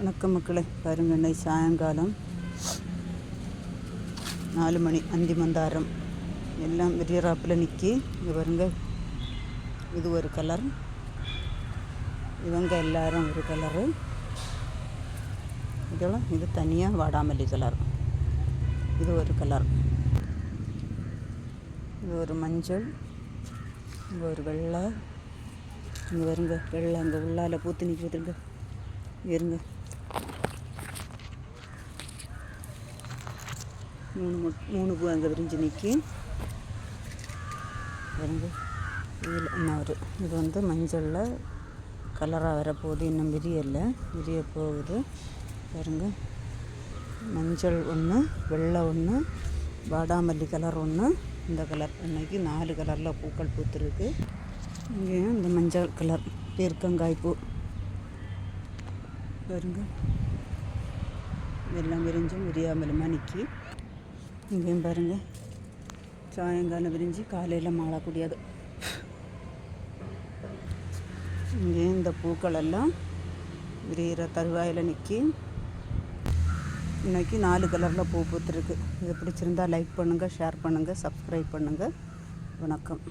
வணக்கம் மக்களே, பாருங்க இன்னைக்கு சாயங்காலம் 4 மணி அந்தி மந்தாரம் எல்லாம் விரியராப்பில் நிற்கி. இங்கே பாருங்க, இது ஒரு கலர், இவங்க எல்லாரும் ஒரு கலரு, இதெல்லாம் இது தனியாக வாடாமல்லி கலர், இது ஒரு கலர், இது ஒரு மஞ்சள், இங்கே ஒரு வெள்ளை, இங்கே வருங்க வெள்ளை, அங்கே உள்ளால பூத்து நிற்கிதுங்க இருங்க. மூணு பூ அங்கே விரிஞ்சு நிற்கி வருங்க. இதில் இன்னொரு இது வந்து மஞ்சளில் கலராக வரப்போகுது, இன்னும் விரிய போகுது பாருங்க. மஞ்சள் ஒன்று, வெள்ளை ஒன்று, வாடாமல்லி கலர் ஒன்று, இந்த கலர். இன்னைக்கு 4 கலரில் பூக்கள் பூத்துருக்கு. இங்கேயும் இந்த மஞ்சள் கலர் பீர்க்கங்காய் பூ பாருங்க, எல்லாம் விரிஞ்சும் விரியாமலுமா நிற்கி. இங்கேயும் பாருங்கள், சாயங்காலம் விரிஞ்சு காலையில் மாளக்கூடியது. இங்கேயும் இந்த பூக்கள் எல்லாம் விரிகிற தருவாயில் நிற்கி. இன்றைக்கி 4 கலரில் பூ பூத்துருக்கு. இது பிடிச்சிருந்தால் லைக் பண்ணுங்கள், ஷேர் பண்ணுங்கள், சப்ஸ்கிரைப் பண்ணுங்கள். வணக்கம்.